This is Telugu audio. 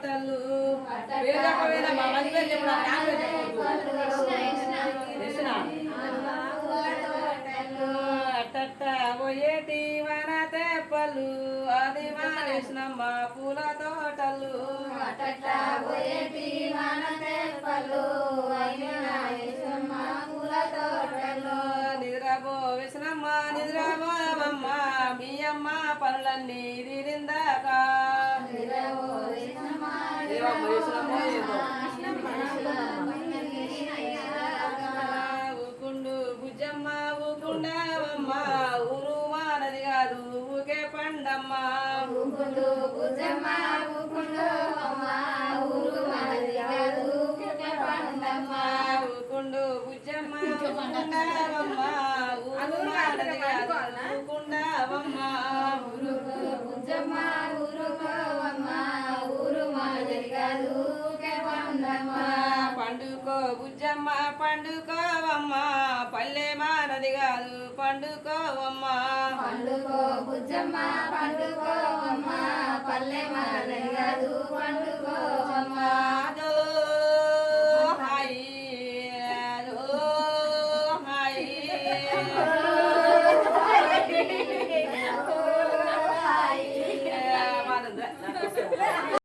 తోటలు పేరు చెప్పవేనా మా మంది పేరు అట్ట పోయేటి వన తెప్పలు అది మానేసినమ్మ పూల తోటలు నిద్రపో వేసినమ్మ నిద్రపోవమ్మ మీ అమ్మ పనులన్నీ తీరిందాక ఊకుండు బుజ్జమ్మ ఊకుండవమ్మ ఊరు మానది కాదు ఊకే పండమ్మ ఊకుండు బుజ్జమ్మ ఊకుండవమ్మ ఊరు మానది కాదు ఊకే పండమ్మ ఊకుండు బుజ్జమ్మ ఊకుండవమ్మ ఊరు మానది కాదు ఊకుండవమ్మ బుజ్జమ్మ ఊరుకోవమ్మ ఊరు మానది కాదు ఊకే పండమ్మ పండుకో బుజ్జమ్మ పండుకోవమ్మ పల్లె మానది కాదు పండుకోవమ్మ పండుకో బుజ్జమ్మ పండుకోవమ్మ పల్లె మానది